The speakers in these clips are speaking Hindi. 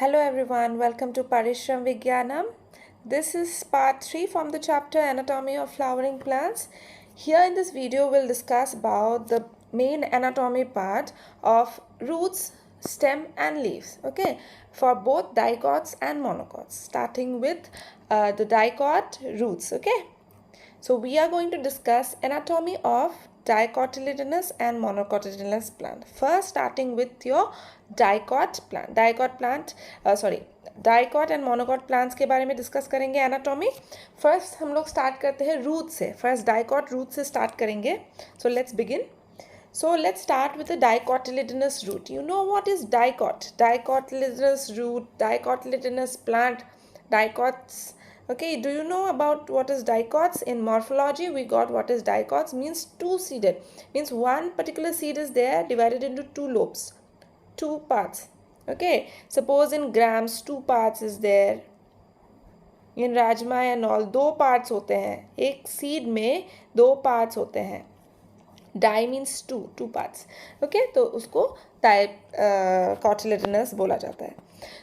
Hello everyone, welcome to Parishram Vigyanam. This is part 3 from the chapter Anatomy of Flowering Plants. Here in this video we'll discuss about the main anatomy part of roots, stem and leaves. Okay, for both dicots and monocots, starting with the dicot roots. Okay, so we are going to discuss anatomy of dicotyledonous and monocotyledonous plant. First, starting with your dicot plant. Dicot and monocot plants के बारे में डिस्कस करेंगे एनाटॉमी. फर्स्ट हम लोग स्टार्ट करते हैं रूट से. फर्स्ट डाइकॉट रूट से स्टार्ट करेंगे. So let's begin. So let's start with the dicotyledonous root. You know what is dicot? Dicotyledonous root, dicotyledonous plant, dicots. Okay, do you know about what is dicots? In morphology, we got what is dicots means two-seeded. Means one particular seed is there divided into two lobes, two parts. Okay, suppose in grams two parts is there. In rajma and all दो parts होते हैं. एक seed में दो parts होते हैं. Di means two parts. Okay, तो उसको डाइकोटिलेडोनस बोला जाता है.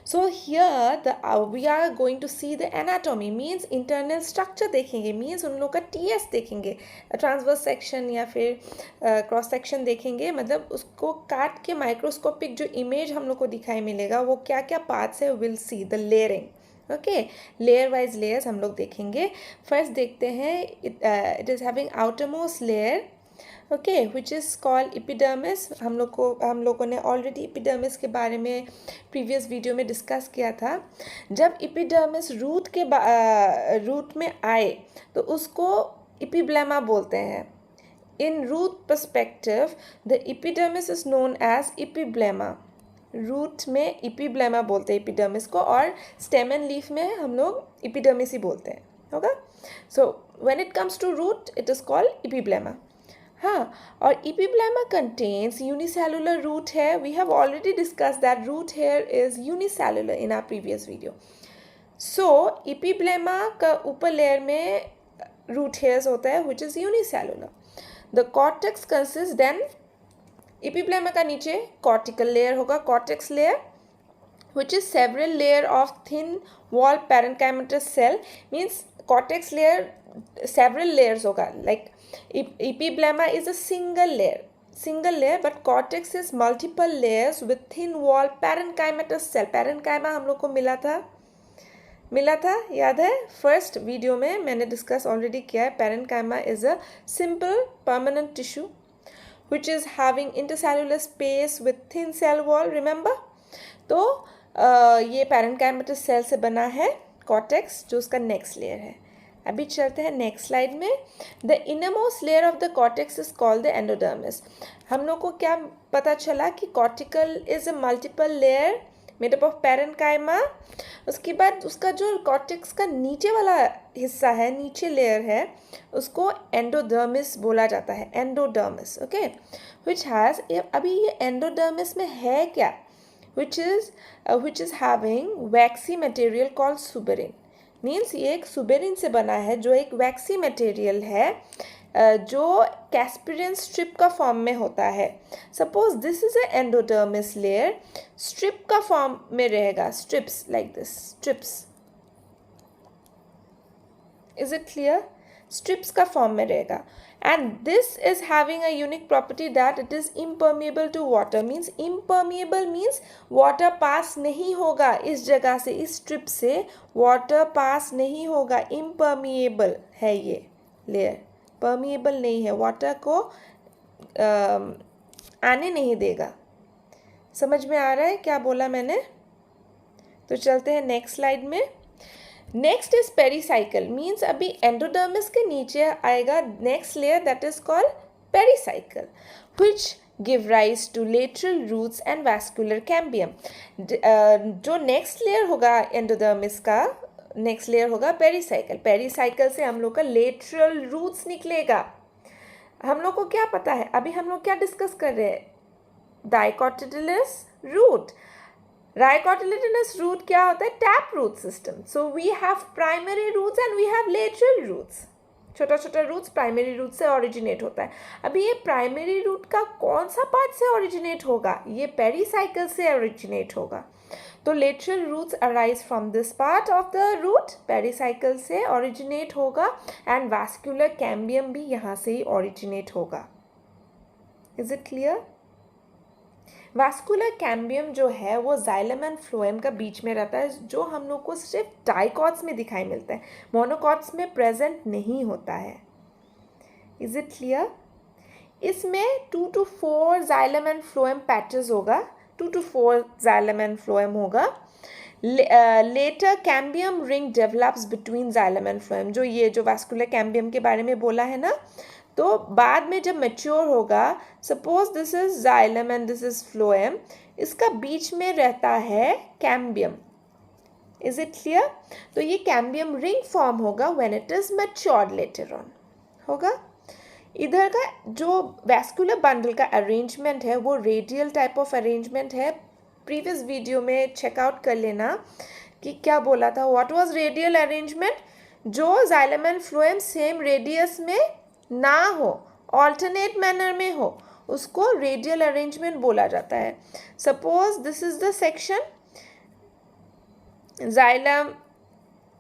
So here we are going to see the anatomy. Means internal structure देखेंगे. मीन्स उन लोग का टीएस देखेंगे, ट्रांसवर्स सेक्शन या फिर क्रॉस सेक्शन देखेंगे. मतलब उसको काट के माइक्रोस्कोपिक जो इमेज हम लोग को दिखाई मिलेगा वो क्या क्या पार्ट्स है will see the layering. Okay, layer wise layers हम लोग देखेंगे. फर्स्ट देखते हैं it is having outer most layer. Okay, which is called epidermis. हम लोगों ने ऑलरेडी एपिडर्मिस के बारे में प्रीवियस वीडियो में डिस्कस किया था. जब एपिडर्मिस रूट में आए तो उसको एपिब्लेमा बोलते हैं. In root perspective the epidermis is known as epiblema. Root में एपिब्लेमा बोलते हैं एपिडर्मिस को, और स्टेम एंड लीफ में हम लोग एपिडर्मिस ही बोलते हैं. Okay, so when it comes to root it is called epiblema. हाँ, और एपिब्लेमा कंटेन्स यूनिसेलुलर रूट है. We have already discuss that root hair is unicellular in our previous video. So epiblema का ऊपर लेयर में रूट हेयर्स होता है which is unicellular. The cortex consist then. Epiblema का नीचे कॉर्टिकल लेयर होगा, cortex layer which is several layer of thin wall parenchymatous cell. Means cortex layer several layers होगा. Like epiblema is a single layer but cortex is multiple layers with thin wall parenchymatous cell. parenchyma हम लोग को मिला था याद है. फर्स्ट वीडियो में मैंने डिस्कस ऑलरेडी किया है. parenchyma is a simple permanent tissue which is having intercellular space with thin cell wall. remember, तो ये पैरेन्काइमेटस सेल से बना है कॉर्टेक्स, जो उसका नेक्स्ट लेयर है. अभी चलते हैं नेक्स्ट स्लाइड में. The innermost layer of the cortex is called the endodermis. हम लोग को क्या पता चला कि cortical is a multiple layer made up of parenchyma. उसके बाद उसका जो कॉर्टेक्स का नीचे वाला हिस्सा है, नीचे लेयर है, उसको एंडोडर्मिस बोला जाता है. एंडोडर्मिस. ओके, विच हैज़, अभी ये एंडोडर्मिस में है क्या, which is having waxy material called suberin. Means ये एक सुबेरिन से बना है, जो एक वैक्सी मटेरियल है जो कैस्पिरियन स्ट्रिप का फॉर्म में होता है. Suppose this is a endodermis layer, strip का फॉर्म में रहेगा. Strips like this, strips. Is it clear? Strips का फॉर्म में रहेगा. And this is having a unique property that it is impermeable to water. Means impermeable means water pass नहीं होगा इस जगह से, इस strip से water pass नहीं होगा. impermeable है ये layer, permeable नहीं है, water को आने नहीं देगा. समझ में आ रहा है क्या बोला मैंने? तो चलते हैं नेक्स्ट स्लाइड में. Next is pericycle. मीन्स अभी एंडोडर्मिस के नीचे आएगा next layer that is called pericycle, which give rise to lateral roots and vascular cambium. जो नेक्स्ट लेयर होगा एंडोडर्मिस का, नेक्स्ट लेयर होगा पेरीसाइकल. पेरीसाइकल से हम लोग का लेटरल रूट्स निकलेगा. हम लोग को क्या पता है, अभी हम लोग क्या डिस्कस कर रहे हैं, डाइकोटिलेडोनस रूट. डाइकोटिलेडोनस रूट क्या होता है, tap root system. So we have primary roots and we have lateral roots. छोटा छोटा रूट्स प्राइमरी रूट से ओरिजिनेट होता है. अभी ये प्राइमरी रूट का कौन सा पार्ट से ओरिजिनेट होगा, ये पेरीसाइकल से ओरिजिनेट होगा. तो lateral roots arise from this part of the root, pericycle से ओरिजिनेट होगा, एंड वास्कुलर कैम्बियम भी यहाँ से ही ओरिजिनेट होगा. Is it clear? Vascular cambium जो है वो जाइलम एंड फ्लोएम का बीच में रहता है, जो हम लोग को सिर्फ डाइकॉट्स में दिखाई मिलता है, मोनोकॉट्स में प्रेजेंट नहीं होता है. Is it clear? इसमें 2 to 4 xylem and phloem patches होगा, 2 to 4 जाइलम एंड फ्लोएम होगा. Later cambium ring develops between xylem and phloem. जो ये जो वास्कुलर कैम्बियम के बारे में बोला है ना, तो बाद में जब मैच्योर होगा, suppose this is xylem and this is phloem, इसका बीच में रहता है कैम्बियम. Is it clear? तो ये कैम्बियम रिंग फॉर्म होगा when it is matured later on होगा. इधर का जो वैस्कुलर बंडल का अरेंजमेंट है वो रेडियल टाइप ऑफ अरेंजमेंट है. प्रीवियस वीडियो में चेकआउट कर लेना कि क्या बोला था. What was radial arrangement? जो xylem and phloem same radius में ना हो, ऑल्टरनेट मैनर में हो, उसको रेडियल अरेंजमेंट बोला जाता है. Suppose this is the section, xylem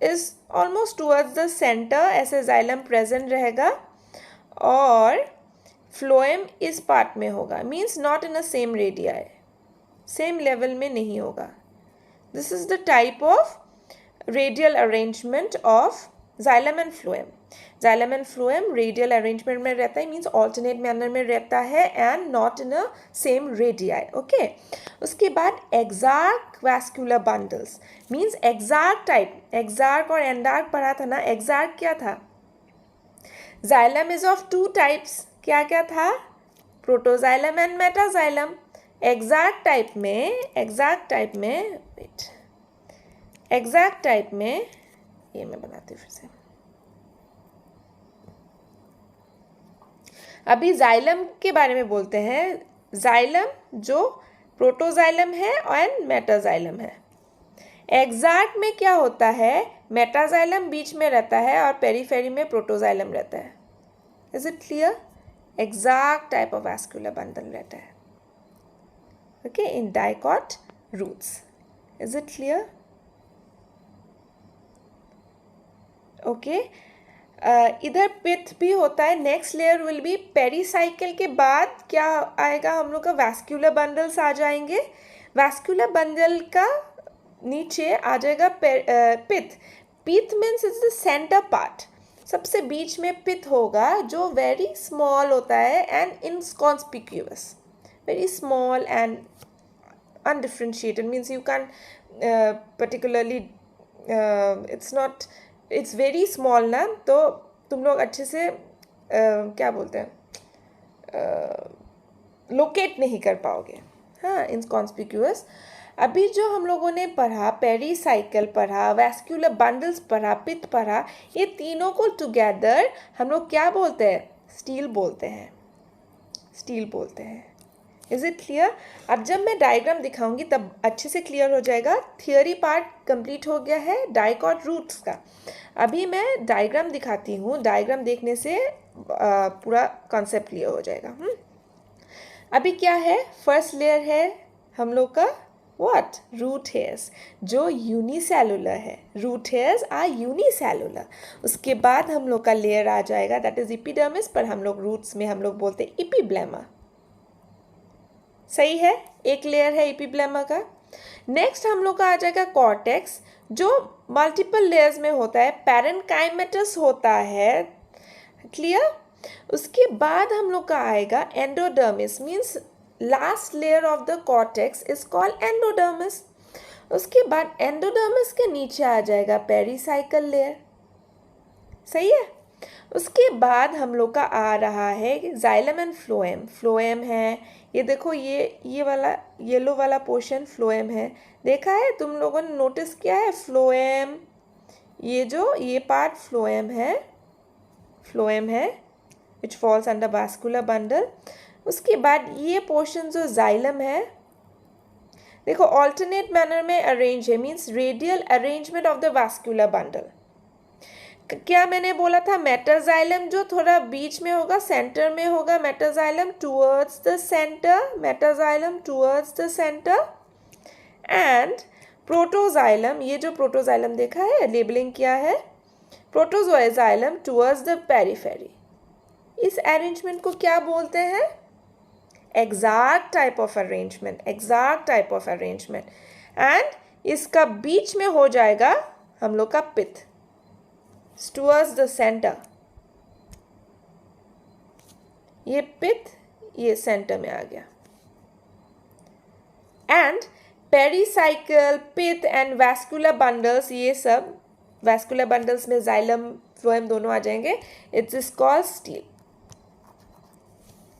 is almost towards the centre, ऐसे जाइलम प्रेजेंट रहेगा, और फ्लोएम इस पार्ट में होगा, means not in a same radii, same level में नहीं होगा. This is the type of radial arrangement of xylem and phloem. Xylem and phloem radial arrangement में रहता है, मीन्स ऑल्टरनेट मैनर में रहता है, and not in a same radii. Okay. उसके बाद एक्सार्क vascular bundles, means exarch type. Exarch और एंडार्क पढ़ा था ना. एक्सार्क क्या था? Xylem is of 2 types. क्या क्या था? Protoxylem and metaxylem. Exarch type में ये मैं बनाती हूँ फिर से. अभी जाइलम के बारे में बोलते हैं. जाइलम जो प्रोटोजाइलम है और मेटाजाइलम है. एक्सार्क में क्या होता है? मेटाजाइलम बीच में रहता है और पेरीफेरी में प्रोटोजाइलम रहता है. Is it clear? Exarch type of vascular bundle रहता है, okay, in dicot roots. Is it clear? Okay. इधर पिथ भी होता है. Next layer will be pericycle के बाद क्या आएगा हम लोग का? वैस्कुलर बंडल्स आ जाएंगे. वैस्कुलर बंडल का नीचे आ जाएगा pith. Pith means is the centre part. सबसे बीच में पिथ होगा जो वेरी स्मॉल होता है and inconspicuous. Very small and undifferentiated, means you can particularly it's very small ना, तो तुम लोग अच्छे से क्या बोलते हैं, लोकेट नहीं कर पाओगे. हाँ, इनकॉन्स्पिक्यूअस. अभी जो हम लोगों ने पढ़ा, पेरीसाइकिल पढ़ा, वैस्कुलर बंडल्स पढ़ा, पिथ पढ़ा, ये तीनों को टुगेदर हम लोग क्या बोलते हैं? स्टील बोलते हैं. Is it clear? अब जब मैं डायग्राम दिखाऊंगी तब अच्छे से क्लियर हो जाएगा. थियोरी पार्ट कंप्लीट हो गया है डाइकॉट रूट्स का. अभी मैं डायग्राम दिखाती हूँ. डायग्राम देखने से पूरा कॉन्सेप्ट क्लियर हो जाएगा. अभी क्या है? फर्स्ट लेयर है हम लोग का व्हाट? रूट हेयर्स, जो यूनिसेलुलर है. Root hairs are unicellular. उसके बाद हम लोग का लेयर आ जाएगा दैट इज एपिडर्मिस, पर हम लोग रूट्स में हम लोग बोलते हैं एपिब्लेमा. सही है? एक लेयर है एपिब्लेमा का. नेक्स्ट हम लोग का आ जाएगा कॉर्टेक्स, जो मल्टीपल लेयर्स में होता है. पैरेन्काइमेटस होता है. क्लियर? उसके बाद हम लोग का आएगा endodermis, means last layer of the cortex is called endodermis. उसके बाद एंडोडर्मिस के नीचे आ जाएगा पेरीसाइकल लेयर. सही है? उसके बाद हम लोग का आ रहा है जाइलम एंड फ्लोएम. फ्लोएम है, ये देखो, ये वाला येलो वाला पोर्शन फ्लोएम है. देखा है तुम लोगों ने? नोटिस किया है? फ्लोएम, ये पार्ट फ्लोएम है which falls under vascular bundle. उसके बाद ये पोर्शन जो जाइलम है, देखो ऑल्टरनेट मैनर में अरेंज है, means radial arrangement of the vascular bundle. क्या मैंने बोला था? मेटाजाइलम जो थोड़ा बीच में होगा, सेंटर में होगा. Metaxylem towards the centre, and protoxylem, ये जो प्रोटोजाइलम देखा है, लेबलिंग किया है, प्रोटोजाइलम टुवर्ड्स द पेरिफेरी। इस अरेंजमेंट को क्या बोलते हैं? Exact type of arrangement, exact type of arrangement. And इसका बीच में हो जाएगा हम लोग का पिथ, टुवर्ड्स द सेंटर। ये पिथ, ये सेंटर में आ गया। And pericycle, pith and vascular bundles, ये सब वैस्कुलर बंडल्स में जाइलम फ्लोएम दोनों आ जाएंगे। It's is called stele.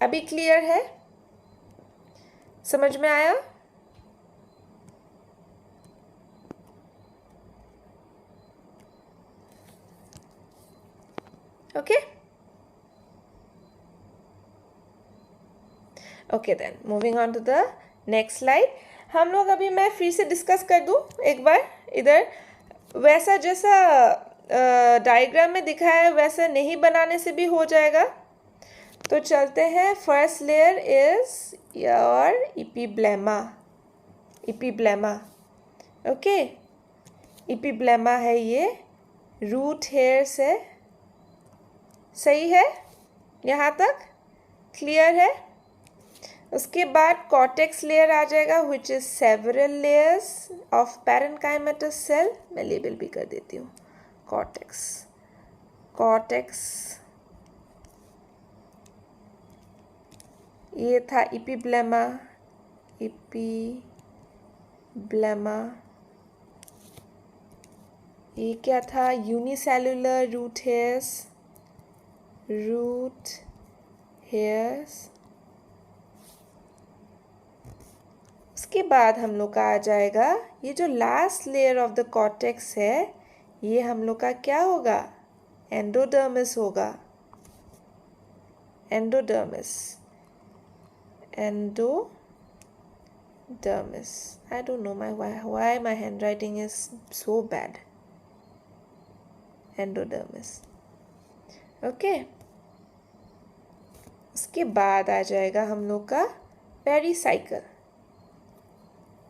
अभी क्लियर है? समझ में आया? Okay okay, then moving on to the next slide. हम लोग अभी, मैं फिर से डिस्कस कर दूं एक बार इधर, वैसा जैसा डायग्राम में दिखाया है वैसा नहीं बनाने से भी हो जाएगा। तो चलते हैं। First layer is your epiblema, epiblema. Okay, epiblema है ये, रूट हेयर्स है। सही है? यहाँ तक क्लियर है? उसके बाद कॉर्टेक्स लेयर आ जाएगा, which is several layers of parenchymatous cell. मैं लेबल भी कर देती हूँ, कॉर्टेक्स, कॉर्टेक्स। ये था इपिब्लेमा, इपिब्लेमा। ये क्या था? Unicellular root hairs, root hairs. उसके बाद हम लोग का आ जाएगा, ये जो last layer of the cortex है, ये हम लोग का क्या होगा? एंडोडर्मिस होगा, endodermis, endodermis. I don't know why my handwriting is so bad. Endodermis. Okay, उसके बाद आ जाएगा हम लोग का पेरिसाइकल।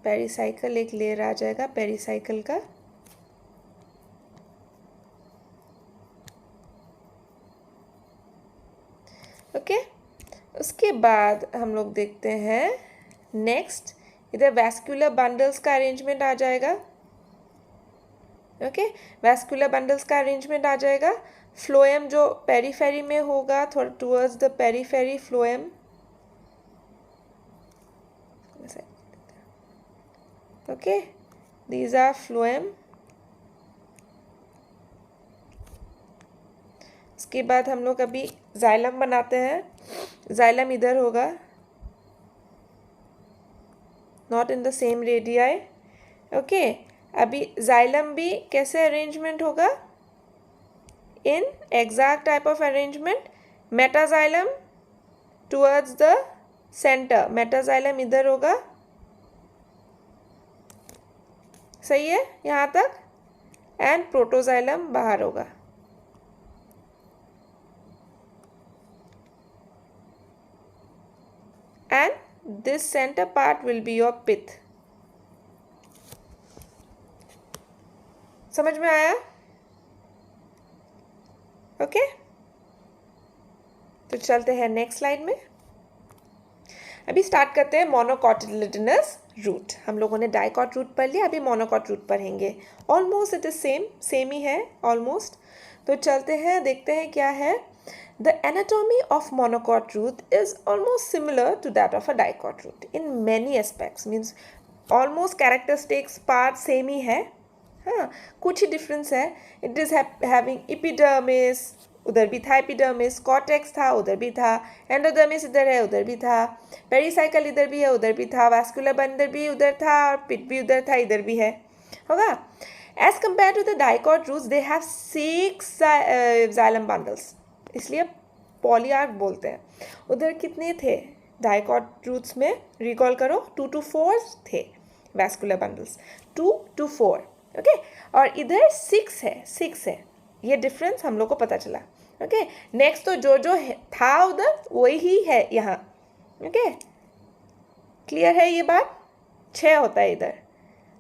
पेरिसाइकल एक लेयर आ जाएगा, पेरिसाइकल का। ओके, उसके बाद हम लोग देखते हैं नेक्स्ट, इधर वैस्कुलर बंडल्स का अरेंजमेंट आ जाएगा। ओके, वैस्कुलर बंडल्स का अरेंजमेंट आ जाएगा। फ्लोएम जो पेरीफेरी में होगा, थोड़ा towards the periphery phloem. Okay, these are phloem. उसके बाद हम लोग अभी जाइलम बनाते हैं। जाइलम इधर होगा, not in the same radii. Okay, अभी जाइलम भी कैसे अरेंजमेंट होगा? In exact type of arrangement. Metaxylem towards the centre, metaxylem इधर होगा। सही है यहाँ तक? एंड प्रोटोजाइलम बाहर होगा। And this centre part will be your pith. समझ में आया? ओके, तो चलते हैं नेक्स्ट स्लाइड में। अभी स्टार्ट करते हैं मोनोकॉटिलिडनस रूट। हम लोगों ने डाइकॉट रूट पढ़ लिया, अभी मोनोकॉट रूट पढ़ेंगे। ऑलमोस्ट इट इज सेम ही है ऑलमोस्ट। तो चलते हैं, देखते हैं क्या है। The anatomy of monocot root is almost similar to that of a dicot root in many aspects. Means almost characteristics part same ही है। हाँ, कुछ ही डिफरेंस है। इट इज हैविंग एपिडर्मिस, उधर भी था एपिडर्मिस, कॉर्टेक्स था, उधर भी था, एंडोडर्मिस इधर है, उधर भी था, पेरिसाइकल इधर भी है, उधर भी था, वैस्कुलर बंडल भी उधर था, और पिट भी उधर था, इधर भी है, होगा। As compare to the dicot roots, they have 6 xylem bundles, इसलिए पॉलीआर्क बोलते हैं। उधर कितने थे डाइकॉट रूट्स में? रिकॉल करो, 2 to 4 थे वैस्कुलर बंडल्स, 2 to 4। ओके, और इधर 6 है। ये डिफरेंस हम लोग को पता चला। ओके, नेक्स्ट तो जो था उधर वही ही है यहाँ। ओके, क्लियर है ये बात? 6 होता है इधर।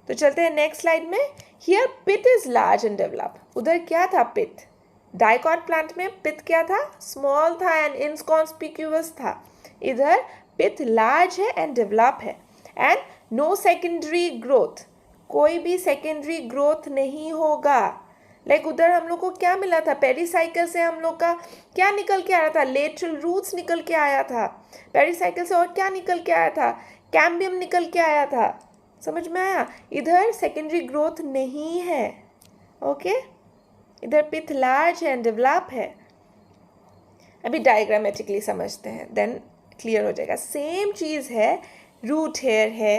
तो चलते हैं नेक्स्ट स्लाइड में। Here pith is large and develop. उधर क्या था पिथ, डाइकॉट प्लांट में पिथ क्या था, स्मॉल था एंड इनकॉन्स्पिक्यूअस था। इधर पिथ लार्ज है एंड डेवलप है एंड नो सेकेंडरी ग्रोथ, कोई भी सेकेंडरी ग्रोथ नहीं होगा। लाइक उधर हम लोग को क्या मिला था, पेरिसाइकिल से हम लोग का क्या निकल के आया था, लेटरल रूट्स निकल के आया था। पेरिसाइकिल से और क्या निकल के आया था, कैम्बियम निकल के आया था। समझ में आया? इधर सेकेंडरी ग्रोथ नहीं है। ओके, इधर पिथ लार्ज एंड डेवलप है। अभी डायग्रामेटिकली समझते हैं, देन क्लियर हो जाएगा। सेम चीज़ है, रूट हेयर है,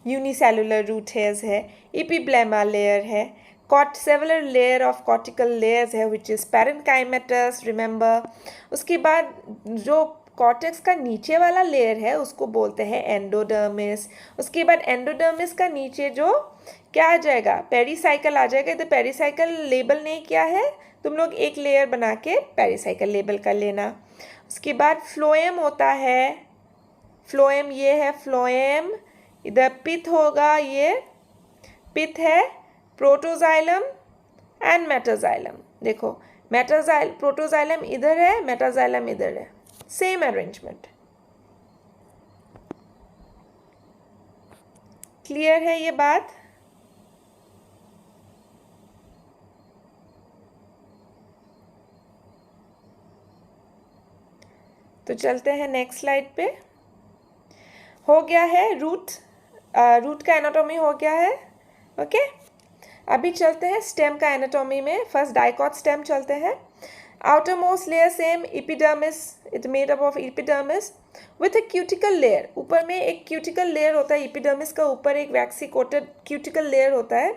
यूनिसेलुलर रूट हेयर्स है, इपीब्लेमा लेयर है, several layer of cortical layers है विच इज़ पैरेन्काइमेटस, रिमेंबर। उसके बाद जो कॉर्टेक्स का नीचे वाला लेयर है उसको बोलते हैं एंडोडर्मिस। उसके बाद एंडोडर्मिस का नीचे जो क्या आ जाएगा, पेरिसाइकल आ जाएगा। तो पेरिसाइकल लेबल नहीं किया है, तुम लोग एक लेयर बना के पेरिसाइकल लेबल कर लेना। उसके बाद फ्लोएम होता है, फ्लोएम ये है फ्लोएम। इधर पिथ होगा, ये पिथ है, प्रोटोजाइलम एंड मेटाजाइलम। देखो प्रोटोजाइलम इधर है, मेटाजाइलम इधर है, सेम अरेंजमेंट। क्लियर है ये बात? तो चलते हैं नेक्स्ट स्लाइड पे। हो गया है रूट का एनाटॉमी हो गया है। ओके, अभी चलते हैं स्टेम का एनाटॉमी में। फर्स्ट डाइकॉट स्टेम चलते हैं। Outermost layer same epidermis, it made up of epidermis with A cuticle layer. ऊपर में एक क्यूटिकल लेयर होता है, एपिडर्मिस का ऊपर एक वैक्सी कोटेड क्यूटिकल लेयर होता है।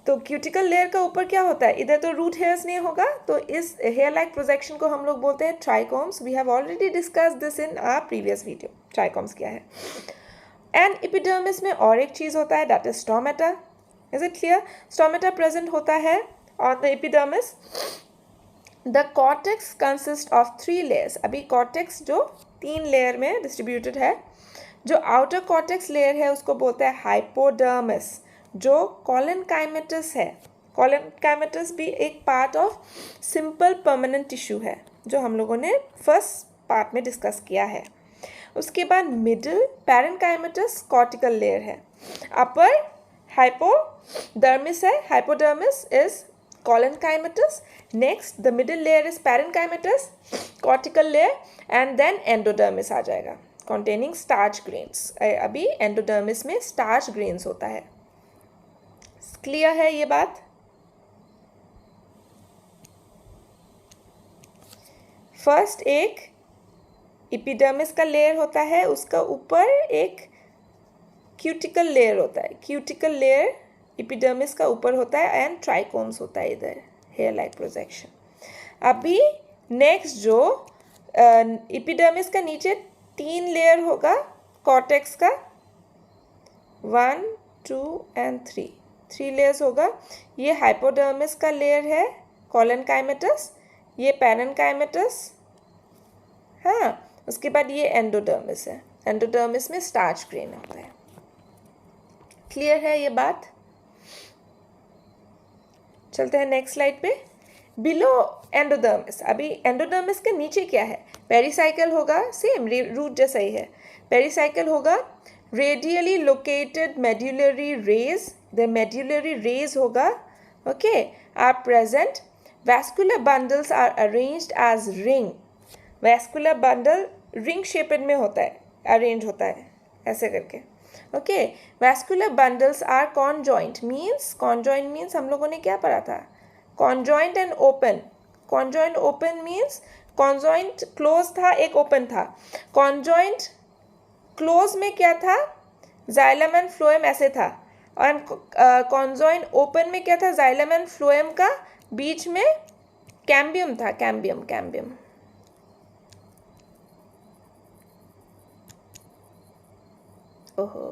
तो क्यूटिकल लेयर का ऊपर क्या होता है, इधर तो रूट हेयर्स नहीं होगा, तो इस हेयर लाइक प्रोजेक्शन को हम लोग बोलते हैं trichomes. We have already discuss this in our previous video, trichomes क्या है। एंड एपिडर्मिस में और एक चीज़ होता है, that is stomata. Is it clear? Stomata present होता है on the epidermis. The cortex consist of 3 layers. अभी कॉर्टेक्स जो 3 लेयर में डिस्ट्रीब्यूटेड है। जो आउटर कॉर्टेक्स लेयर है उसको बोलते हैं हाइपोडर्मिस, जो कॉलेनकाइमेटस है। कॉलेनकाइमेटस भी एक part of simple permanent tissue है, जो हम लोगों ने फर्स्ट पार्ट में डिस्कस किया है। उसके बाद मिडिल पैरेन्काइमेटस कॉर्टिकल लेयर है। अपर हाइपोडर्मिस है, hypodermis is collenchymatous. Next the middle layer is parenchymatous cortical layer and then endodermis आ जाएगा containing starch grains। अभी एंडोडर्मिस में स्टार्च ग्रेन्स होता है। क्लियर है ये बात? फर्स्ट एक एपिडर्मिस का लेयर होता है, उसका ऊपर एक क्यूटिकल लेयर होता है। क्यूटिकल लेयर एपिडर्मिस का ऊपर होता है एंड ट्राइकोम्स होता है इधर, हेयर लाइक प्रोजेक्शन। अभी नेक्स्ट जो एपिडर्मिस का नीचे 3 लेयर होगा कॉर्टेक्स का, 1 2 एंड 3 लेयर्स होगा। ये हाइपोडर्मिस का लेयर है कॉलेनकाइमेटस, ये पैरेन्काइमेटस, हाँ। उसके बाद ये एंडोडर्मिस है, एंडोडर्मिस में स्टार्च ग्रेन होता है। क्लियर है ये बात? चलते हैं नेक्स्ट स्लाइड पे। बिलो एंडोडर्मिस, अभी एंडोडर्मिस के नीचे क्या है, पेरिसाइकल होगा, सेम रूट जैसा ही है। पेरिसाइकल होगा, radially located medullary rays, the medullary rays होगा, okay, are present. Vascular bundles are arranged as ring. Vascular bundle ring shaped में होता है, अरेंज होता है ऐसे करके, okay. Vascular bundles are conjoint means हम लोगों ने क्या पढ़ा था, conjoint and open. Conjoint open means conjoint close था, एक ओपन था। कॉन्जॉइंट क्लोज में क्या था, जाइलम एंड फ्लोएम ऐसे था, और कॉन्जॉइंट ओपन में क्या था, जाइलम एंड फ्लोएम का बीच में कैम्बियम था, कैम्बियम। ओहो,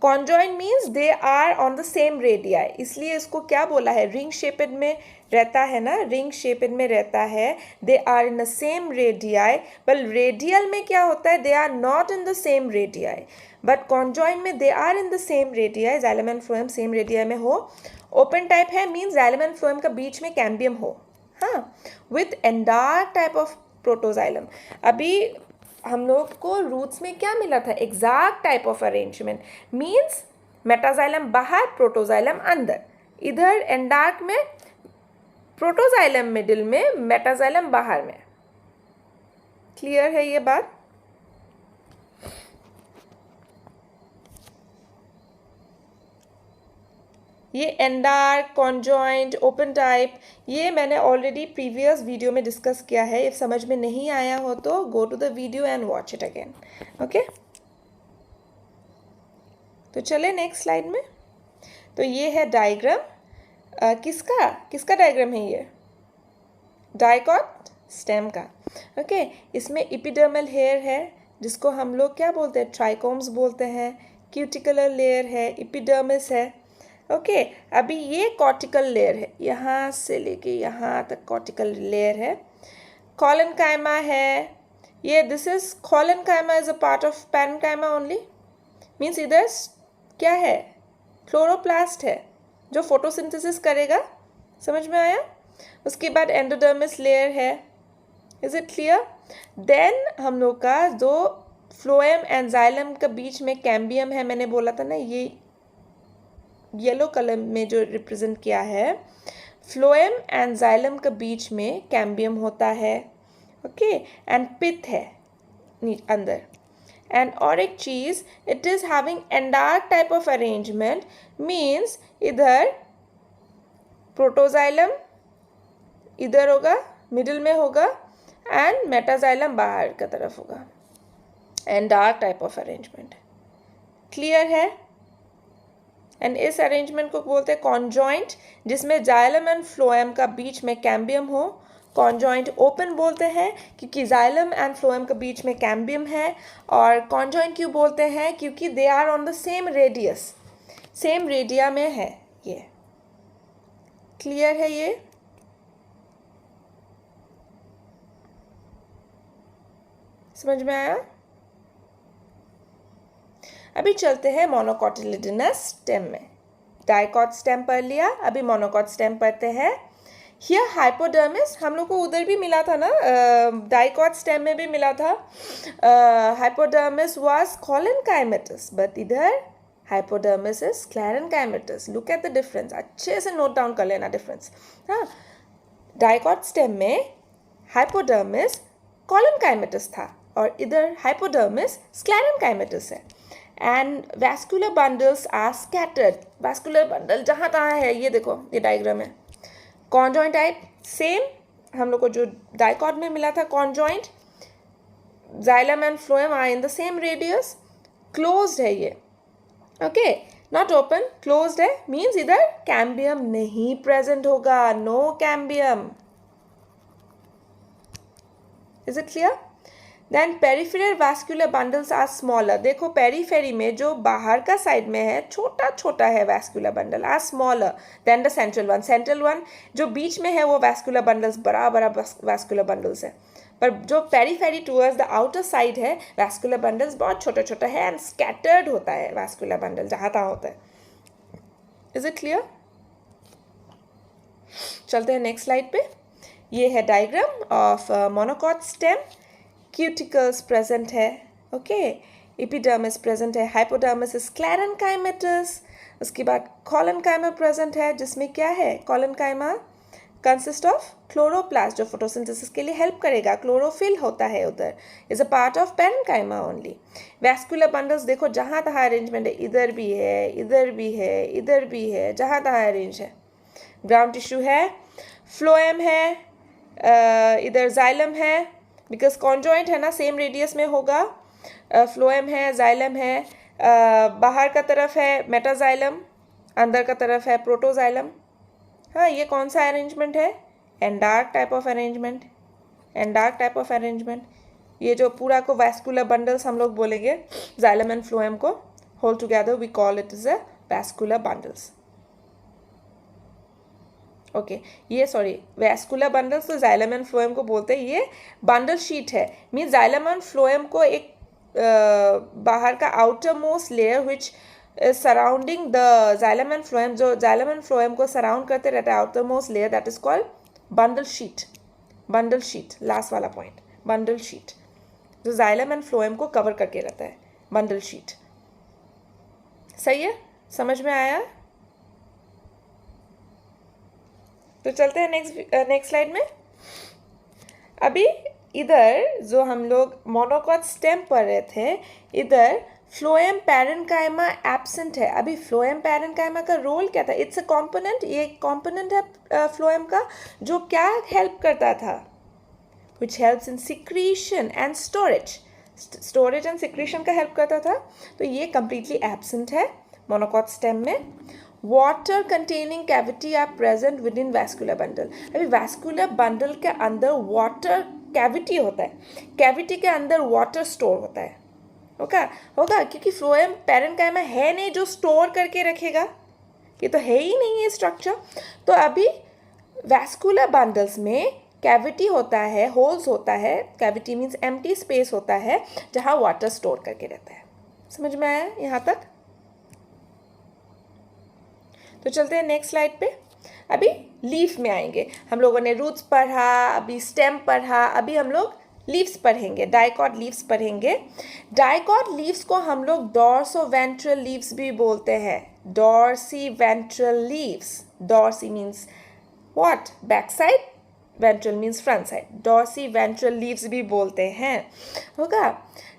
conjoint means they are on the same radii, इसलिए इसको क्या बोला है, रिंग शेपेड में रहता है ना, रिंग शेपेड में रहता है, they are in the same radii. But radial में क्या होता है, they are not in the same radii, but conjoint में they are in the same radii, xylem and phloem same radii में हो। ओपन टाइप है मीन्स जाइलम एंड फ्लोएम का बीच में कैम्बियम हो, हाँ, with endarch type of protoxylem. अभी हम लोग को रूट्स में क्या मिला था, exact type of arrangement, means metaxylem बाहर, प्रोटोजाइलम अंदर, इधर एंडार्क में प्रोटोजाइलम मिडिल में, मेटाजाइलम बाहर में। क्लियर है ये बात? ये एंडार्क, कॉन्जॉइंट, ओपन टाइप, ये मैंने ऑलरेडी प्रीवियस वीडियो में डिस्कस किया है। इफ समझ में नहीं आया हो तो go to the video and watch it again. Okay, तो चले नेक्स्ट स्लाइड में। तो ये है डायग्राम, किसका डायग्राम है ये, डाइकॉट स्टेम का। ओके, इसमें एपिडर्मल हेयर है जिसको हम लोग क्या बोलते हैं, ट्राइकोम्स बोलते हैं, क्यूटिकुलर लेयर है, एपिडर्मिस है। ओके, अभी ये कॉर्टिकल लेयर है, यहाँ से लेके यहाँ तक कॉर्टिकल लेयर है। कॉलनकाइमा है ये, this is collenchyma is a part of parenchyma only, means इधर क्या है, क्लोरोप्लास्ट है जो फोटोसिंथेसिस करेगा। समझ में आया? उसके बाद एंडोडर्मिस लेयर है। Is it clear? देन हम लोग का जो फ्लोएम एंड जाइलम के बीच में कैम्बियम है, मैंने बोला था ना, ये येलो कलर में जो रिप्रेजेंट किया है, फ्लोएम एंड जाइलम के बीच में कैम्बियम होता है। ओके, एंड पिथ है अंदर। And और एक चीज, it is having endark type of arrangement, means इधर प्रोटोजाइलम इधर होगा, मिडिल में होगा, एंड मेटाजाइलम बाहर की तरफ होगा। एंडार्क टाइप ऑफ अरेंजमेंट, क्लियर है? एंड इस अरेंजमेंट को बोलते हैं कॉन्जॉइंट, जिसमें जाइलम एंड फ्लोएम का बीच में कैम्बियम हो। कॉन्जॉइंट ओपन बोलते हैं क्योंकि जाइलम एंड फ्लोएम के बीच में कैम्बियम है। और कॉन्जॉइंट क्यों बोलते हैं, क्योंकि they are on the same radius, same radii में है ये। क्लियर है ये? समझ में आया? अभी चलते हैं मोनोकोटिलिडनस स्टेम में। डाइकॉट स्टेम पढ़ लिया, अभी मोनोकॉट स्टेम पढ़ते हैं। हियर हाइपोडर्मिस हम लोग को उधर भी मिला था ना, डाइकॉट स्टेम में भी मिला था। हाइपोडर्मिस वाज कॉलनकाइमेटस, बट इधर hypodermis is sclerenchymatous. Look at the difference, अच्छे से नोट डाउन कर लेना डिफरेंस। हाँ, डाइकॉट स्टेम में हाइपोडर्मिस कॉलनकाइमेटस था और इधर हाइपोडर्मिस स्क्लेरेनकाइमेटस है। And vascular bundles are scattered, vascular bundle जहाँ तहाँ है, ये देखो ये डायग्राम है। कॉन्जॉइंट टाइप सेम हम लोग को जो डाइकॉट में मिला था, conjoint, xylem and phloem are in the same radius, closed है ये। ओके, नॉट ओपन, क्लोज्ड है, मीन्स इधर कैम्बियम नहीं प्रेजेंट होगा, no cambium. Is it clear? Then peripheral vascular bundles are smaller. देखो पेरीफेरी में जो बाहर का साइड में है, छोटा छोटा है vascular bundle, are smaller than the central one. Central one जो बीच में है वो वैस्कुलर बंडल्स बड़ा बड़ा वैस्कुलर बंडल्स है, पर जो periphery towards the outer side है, वैस्कुलर बंडल्स बहुत छोटा छोटा है एंड स्कैटर्ड होता है वैस्कुलर बंडल जहाँ तहाँ होता है। Is it clear? चलते हैं नेक्स्ट स्लाइड पे। ये है diagram of monocot stem. Cuticles present है, ओके, एपिडर्मिस प्रेजेंट है, हाइपोडर्मिस इज स्क्लेरेनकाइमेटस। उसके बाद कॉलनकाइमा प्रेजेंट है, जिसमें क्या है, कॉलनकाइमा कंसिस्ट ऑफ क्लोरोप्लास्ट जो फोटोसिंथेसिस के लिए हेल्प करेगा, क्लोरोफिल होता है उधर, is a part of parenchyma only. Vascular bundles देखो जहाँ तहाँ अरेंजमेंट है, इधर भी है, इधर भी है, इधर भी है, जहाँ तहाँ अरेंज है। ग्राउंड टिश्यू है, फ्लोएम है, इधर जाइलम है, बिकॉज कॉन्जॉइंट है ना, सेम रेडियस में होगा। फ्लोएम है, जाइलम है, बाहर का तरफ है मेटाजाइलम, अंदर का तरफ है प्रोटोजाइलम। हाँ, ये कौन सा अरेंजमेंट है, endarch type of arrangement, endarch type of arrangement. ये जो पूरा को वैस्कुलर बंडल्स हम लोग बोलेंगे जाइलम एंड फ्लोएम को, whole together we call it is a vascular bundles. Okay ये सॉरी वैस्कुलर बंडल्स तो जाइलम एंड फ्लोएम को बोलते हैं. ये बंडल शीट है. मीन्स जाइलम एंड फ्लोएम को एक बाहर का outermost layer which surrounding the xylem and phloem, जो जाइलम एंड फ्लोएम को सराउंड करते रहता है outer most layer, that is called bundle sheath. Bundle sheath last वाला पॉइंट, बंडल शीट जो जाइलम एंड फ्लोएम को कवर करके रहता है, बंडल शीट. सही है, समझ में आया? तो चलते हैं नेक्स्ट स्लाइड में. अभी इधर जो हम लोग मोनोकॉट स्टेम पढ़ रहे थे, इधर फ्लोएम पैरेन्काइमा एब्सेंट है. अभी फ्लोएम पैरेन्काइमा का रोल क्या था? It's a component. ये कॉम्पोनेंट है फ्लोएम का जो क्या हेल्प करता था? Which helps in secretion and storage. Storage and secretion का हेल्प करता था. तो ये कंप्लीटली एब्सेंट है मोनोकॉट स्टेम में. Water containing cavity are present within vascular bundle. अभी वैस्कुलर बंडल के अंदर वाटर कैविटी होता है. कैविटी के अंदर वाटर स्टोर होता है. होगा क्योंकि फ्लोएम पैरेन्काइमा है नहीं जो स्टोर करके रखेगा. ये तो है ही नहीं है स्ट्रक्चर. तो अभी वैस्कुलर बंडल्स में कैविटी होता है, होल्स होता है. कैविटी मीन्स एम्प्टी स्पेस होता है जहाँ वाटर स्टोर करके रहता है. समझ में आया यहाँ तक? तो चलते हैं नेक्स्ट स्लाइड पे. अभी लीफ में आएंगे. हम लोगों ने रूट्स पढ़ा, अभी स्टेम पढ़ा, अभी हम लोग लीव्स पढ़ेंगे. डाइकॉट लीव्स पढ़ेंगे. डाइकॉट लीव्स को हम लोग डॉर्सोवेंट्रल लीव्स भी बोलते हैं. Dorsiventral leaves. Dorsi means what? Back side. Ventral means front side. Dorsiventral leaves भी बोलते हैं. होगा.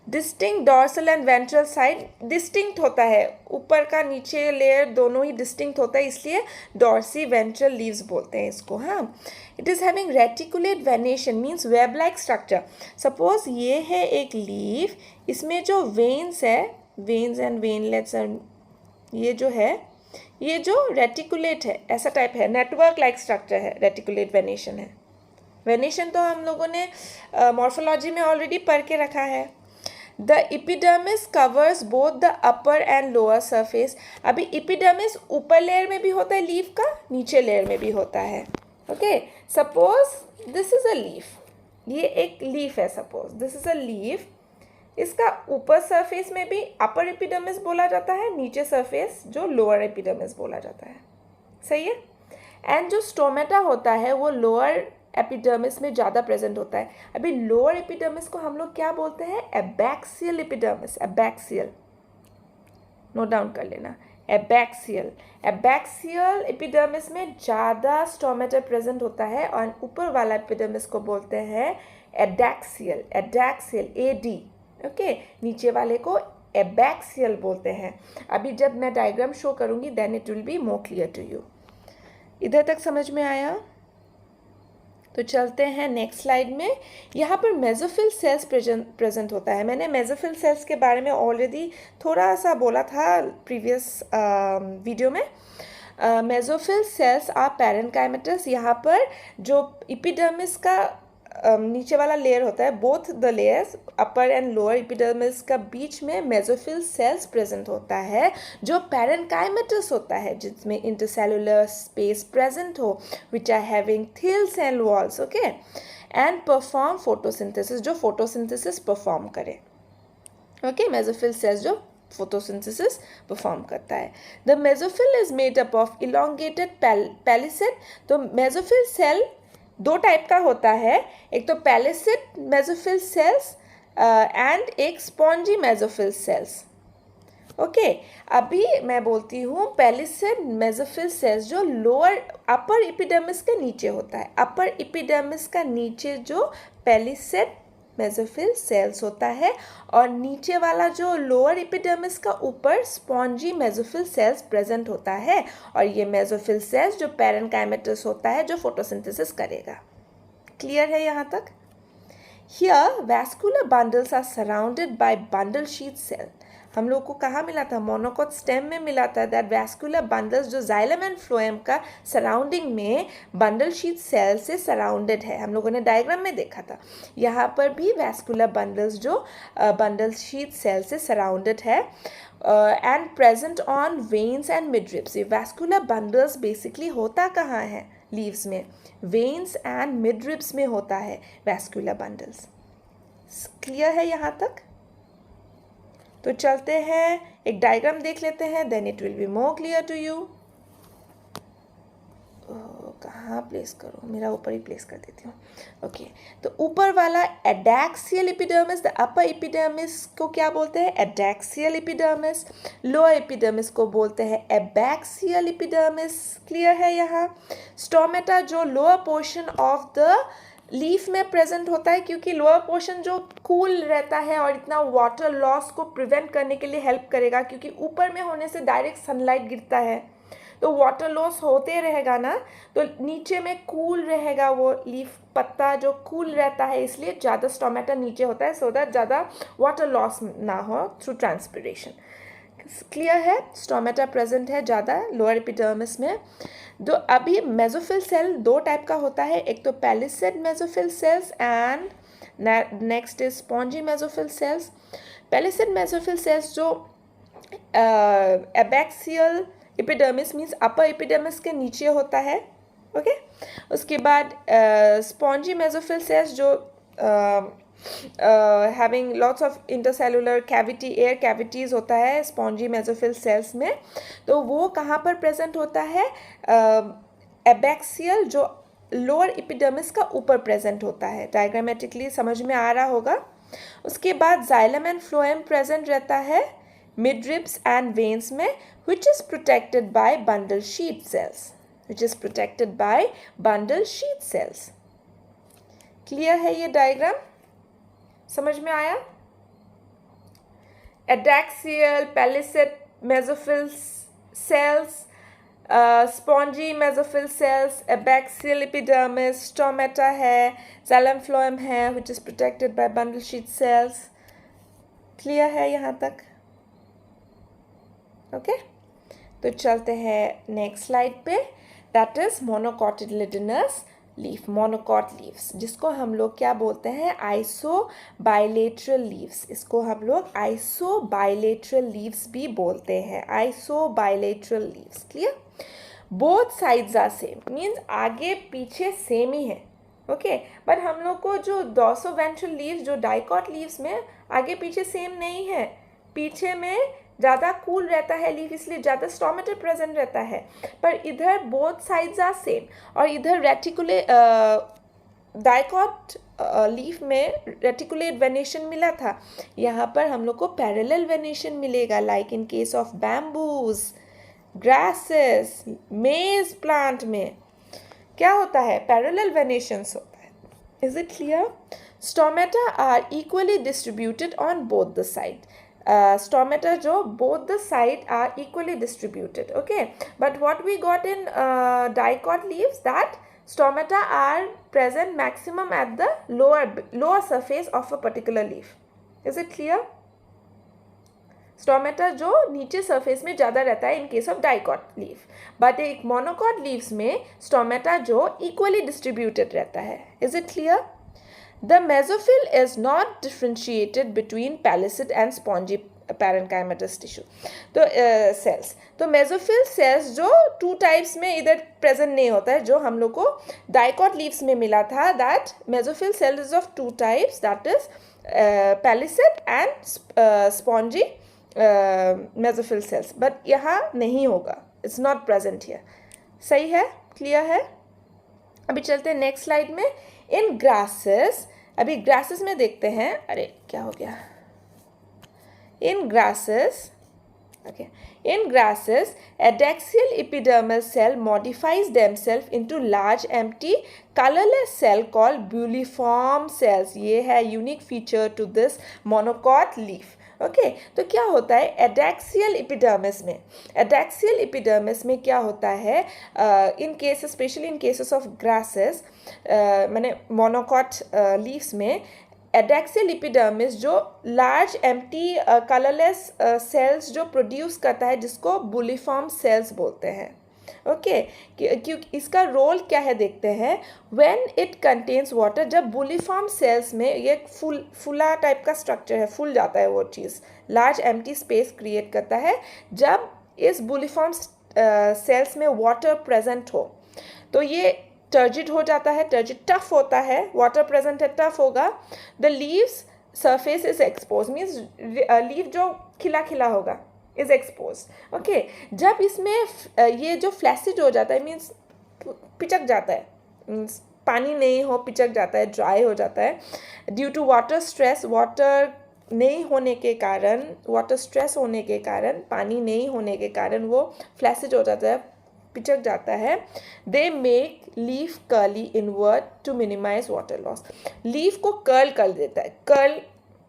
Distinct dorsal and ventral side distinct होता है. ऊपर का नीचे लेयर दोनों ही डिस्टिंक्ट होता है, इसलिए डॉर्सीवेंट्रल लीव्स बोलते हैं इसको. हाँ. It is having reticulate venation means web like structure. Suppose ये है एक लीफ, इसमें जो वेन्स है, वेन्स एंड वेनलेट्स, ये जो है, ये जो रेटिकुलेट है ऐसा टाइप है, नेटवर्क लाइक स्ट्रक्चर है. रेटिकुलेट वेनेशन है. वेनेशन तो हम लोगों ने मॉर्फोलॉजी में ऑलरेडी पढ़ के रखा है. The epidermis covers both the upper and lower surface. अभी इपिडर्मिस ऊपर लेयर में भी होता है लीफ का, नीचे लेयर में भी होता है. Okay. Suppose this is a leaf. ये एक लीफ है. Suppose this is a leaf. इसका ऊपर सरफेस में भी अपर एपिडर्मिस बोला जाता है, नीचे सरफेस जो लोअर एपिडर्मिस बोला जाता है. सही है. एंड जो स्टोमेटा होता है वो लोअर एपिडर्मिस में ज़्यादा प्रेजेंट होता है. अभी लोअर एपिडर्मिस को हम लोग क्या बोलते हैं? Abaxial epidermis. Abaxial note down कर लेना. एबैक्सियल. एबैक्सियल एपिडर्मिस में ज़्यादा स्टोमेटा प्रेजेंट होता है और ऊपर वाला एपिडर्मिस को बोलते हैं एडैक्सियल. Adaxial AD. ओके. नीचे वाले को एबैक्सियल बोलते हैं. अभी जब मैं डायग्राम शो करूँगी then it will be more clear to you. इधर तक समझ में आया? तो चलते हैं नेक्स्ट स्लाइड में. यहाँ पर मेसोफिल सेल्स प्रेजेंट होता है. मैंने मेसोफिल सेल्स के बारे में ऑलरेडी थोड़ा सा बोला था प्रीवियस वीडियो में. Mesophyll cells are parenchymatous. यहाँ पर जो एपिडर्मिस का नीचे वाला लेयर होता है, both the layers upper and lower epidermis का बीच में मेसोफिल सेल्स प्रेजेंट होता है जो पैरेन्काइमेटस होता है, जिसमें इंटरसेलुलर स्पेस प्रेजेंट हो, which are having thin cell walls. Okay. And perform photosynthesis. जो फोटोसिंथेसिस परफॉर्म करे. ओके. मेसोफिल सेल्स जो फोटोसिंथेसिस परफॉर्म करता है. The mesophyll is made up of elongated palisade. तो मेसोफिल सेल दो टाइप का होता है. एक तो पैलिसेड मेसोफिल सेल्स एंड एक स्पॉन्जी मेसोफिल सेल्स. ओके. अभी मैं बोलती हूँ पैलिसेड मेसोफिल सेल्स जो लोअर अपर एपिडर्मिस के नीचे होता है. अपर एपिडर्मिस का नीचे जो पैलिसेड मेसोफिल सेल्स होता है और नीचे वाला जो लोअर एपिडर्मिस का ऊपर स्पॉन्जी मेसोफिल सेल्स प्रेजेंट होता है. और ये मेसोफिल सेल्स जो पैरेन्काइमेटस होता है जो फोटोसिंथेसिस करेगा. क्लियर है यहाँ तक? Here vascular bundles are surrounded by bundle sheath cell. हम लोग को कहाँ मिला था, मोनोकॉट स्टेम में मिला था। दैट वैस्कुलर बंडल्स जो जाइलम एंड फ्लोएम का सराउंडिंग में बंडल शीथ सेल से सराउंडेड है, हम लोगों ने डायग्राम में देखा था। यहाँ पर भी वैस्कुलर बंडल्स जो बंडल शीथ सेल से सराउंडेड है and present on veins and midribs. ये वैस्कुलर बंडल्स बेसिकली होता कहाँ है लीव्स में, वेन्स एंड मिडरिब्स में होता है वैस्कुलर बंडल्स। क्लियर है यहाँ तक? तो चलते हैं एक डायग्राम देख लेते हैं, then it will be more clear to you. कहाँ प्लेस करूँ, मेरा ऊपर ही प्लेस कर देती हूँ। ओके, तो ऊपर वाला adaxial epidermis, the upper epidermis को क्या बोलते हैं, एडैक्सियल एपिडर्मिस। लोअर एपिडर्मिस को बोलते हैं एबैक्सियल एपिडर्मिस। क्लियर है यहाँ? स्टोमेटा जो lower portion of the leaf में प्रेजेंट होता है, क्योंकि लोअर पोर्शन जो कूल रहता है और इतना वाटर लॉस को प्रिवेंट करने के लिए हेल्प करेगा, क्योंकि ऊपर में होने से डायरेक्ट सनलाइट गिरता है तो वाटर लॉस होते रहेगा ना, तो नीचे में कूल रहेगा वो लीफ, पत्ता जो कूल रहता है, इसलिए ज़्यादा स्टोमेटा नीचे होता है, सो दैट ज़्यादा वाटर लॉस ना हो थ्रू ट्रांसपिरेशन। क्लियर है? स्टोमेटा प्रेजेंट है ज़्यादा लोअर एपिडर्मिस में। दो अभी मेसोफिल सेल दो टाइप का होता है, एक तो palisade mesophyll cells and next is spongy mesophyll cells. Palisade mesophyll cells जो abaxial epidermis means upper epidermis के नीचे होता है। ओके, उसके बाद स्पॉन्जी मेसोफिल सेल्स जो having lots of intercellular cavity, air cavities होता है स्पॉन्जी मेसोफिल सेल्स में, तो वो कहाँ पर प्रेजेंट होता है, एबैक्सियल जो लोअर एपिडर्मिस का ऊपर प्रेजेंट होता है। डायग्रामेटिकली समझ में आ रहा होगा। उसके बाद जाइलम एंड फ्लोएम प्रेजेंट रहता है मिडरिब्स एंड वेन्स में, which is protected by bundle sheath cells, which is protected by bundle sheath cells. Clear है ये डायग्राम? समझ में आया? Adaxial, palisade mesophyll sales, spongy mesophyll sales, abaxial epidermis, stomata है, जाइलम फ्लोएम है which is protected by bundle sheath cells. Clear है यहाँ तक? ओके, तो चलते हैं नेक्स्ट स्लाइड पे। That is monocotyledonous leaf, monocot leaves, जिसको हम लोग क्या बोलते हैं, आइसो बाइलेटरल लीव्स। इसको हम लोग आइसो बाइलेटरल लीव्स भी बोलते हैं, isobilateral leaves. Clear? Both sides are same, means आगे पीछे सेम ही है। ओके, बट हम लोग को जो डॉर्सोवेंट्रल लीव्स जो डाइकॉट लीव्स में आगे पीछे सेम नहीं है, पीछे में ज़्यादा कूल रहता है लीफ, इसलिए ज़्यादा स्टोमेटा प्रेजेंट रहता है, पर इधर बोथ साइड्स आर सेम। और इधर रेटिकुले डाइकॉट लीफ में रेटिकुलेट वेनेशन मिला था, यहाँ पर हम लोग को पैरेलल वेनेशन मिलेगा, like in case of bamboos, grasses, maize plant में क्या होता है, पैरेलल वेनेशंस होता है। Is it clear? Stomata are equally distributed on both the side. Stomata jo both the side are equally distributed. Okay, but what we got in dicot leaves, that stomata are present maximum at the lower surface of a particular leaf. Is it clear? Stomata जो नीचे सरफेस में ज़्यादा रहता है इन case of dicot leaf, but एक मोनोकॉट लीव्स में स्टोमेटा जो इक्वली डिस्ट्रीब्यूटेड रहता है। Is it clear? The mesophyll is not differentiated between pellicid and spongy parenchymatous tissue. तो सेल्स, तो मेसोफिल सेल्स जो टू टाइप्स में इधर प्रेजेंट नहीं होता है, जो हम लोग को डाइकॉट लीव्स में मिला था, that mesophyll cell is of two types, that is pellicid and spongy mesophyll cells, but यहाँ नहीं होगा, इट्स नॉट प्रेजेंट हियर। सही है? क्लियर है? अभी चलते हैं नेक्स्ट स्लाइड में। इन ग्रासेस, अभी ग्रासेस में देखते हैं, अरे क्या हो गया, इन grasses, okay, in grasses addaxial epidermal cell modifies themselves into large empty colorless cell called bulliform cells. ये है unique feature to this monocot leaf. Okay, तो क्या होता है एडैक्सियल एपिडर्मिस में, एडैक्सियल एपिडर्मिस में क्या होता है, in cases, especially in cases of grasses, मैंने मोनोकॉट लीव्स में एडेक्सियल एपिडर्मिस जो लार्ज एम्प्टी कलरलेस सेल्स जो प्रोड्यूस करता है, जिसको बुलिफॉर्म सेल्स बोलते हैं। ओके, क्योंकि इसका रोल क्या है देखते हैं। व्हेन इट कंटेन्स वाटर, जब बुलिफॉर्म सेल्स में ये फुला टाइप का स्ट्रक्चर है, फूल जाता है वो चीज़, लार्ज एम्प्टी स्पेस क्रिएट करता है। जब इस बुलिफॉर्म सेल्स में वाटर प्रेजेंट हो तो ये टर्जिड हो जाता है, टर्जिड टफ होता है, वाटर प्रेजेंट है टफ होगा। The leaves surface is expose, means leave जो खिला खिला होगा इज एक्सपोज। ओके, जब इसमें ये जो फ्लैसिड हो जाता है, मीन्स पिचक जाता है, मीन्स पानी नहीं हो, पिचक जाता है, ड्राई हो जाता है due to water stress, water नहीं होने के कारण, वाटर स्ट्रेस होने के कारण, पानी नहीं होने के कारण वो फ्लैसिड हो जाता है, पिचक जाता है। They make leaf curly inward to minimize water loss, leaf को कर्ल कर देता है,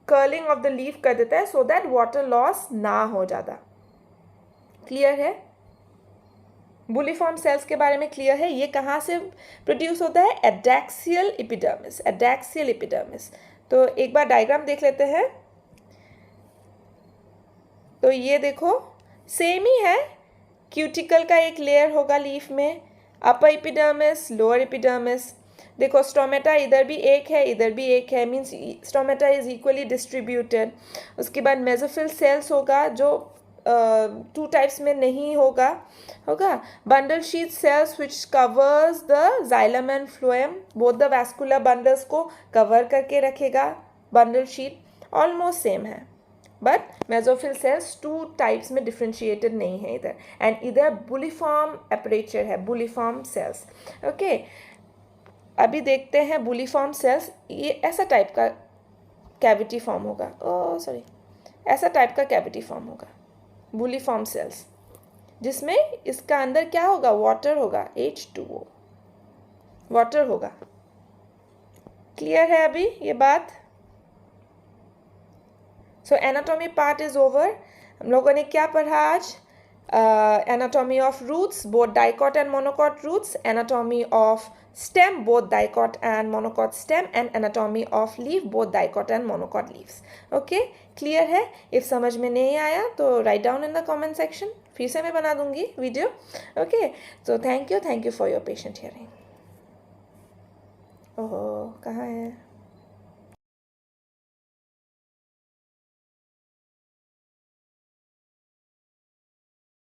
कर्लिंग ऑफ द लीफ कर देता है सो दैट वाटर लॉस ना हो ज़्यादा। क्लियर है? बुलिफॉर्म सेल्स के बारे में क्लियर है? ये कहाँ से प्रोड्यूस होता है? Adaxial epidermis, adaxial epidermis. तो एक बार डायग्राम देख लेते हैं। तो ये देखो सेम ही है, क्यूटिकल का एक लेयर होगा लीफ में, अपर एपिडर्मिस, लोअर एपिडर्मिस। देखो स्टोमेटा इधर भी एक है, इधर भी एक है, means stomata is equally distributed. उसके बाद मेसोफिल सेल्स होगा जो टू टाइप्स में नहीं होगा। Bundle sheath cells which covers the xylem and phloem, both the vascular bundles को कवर करके रखेगा बंडल शीट, ऑलमोस्ट सेम है। But mesophyll cells two types में डिफ्रेंशिएटेड नहीं है इधर, एंड इधर बुलिफॉर्म एपरेचर है, बुलिफॉर्म सेल्स। ओके, अभी देखते हैं बुलिफॉर्म सेल्स, ये ऐसा टाइप का कैविटी फॉर्म होगा, सॉरी ऐसा टाइप का कैविटी फॉर्म होगा बुलिफॉर्म सेल्स, जिसमें इसका अंदर क्या होगा? वाटर होगा, H2O, वाटर होगा। क्लियर है अभी ये बात? So anatomy part is over. हम लोगों ने क्या पढ़ा आज? Anatomy of roots, both dicot and monocot roots, anatomy of stem, both dicot and monocot stem, and anatomy of leaf, both dicot and monocot leaves. Okay, clear है? if समझ में नहीं आया तो write down in the comment section, फिर से मैं बना दूंगी video. okay, so thank you for your patient hearing। ओहो, कहाँ है?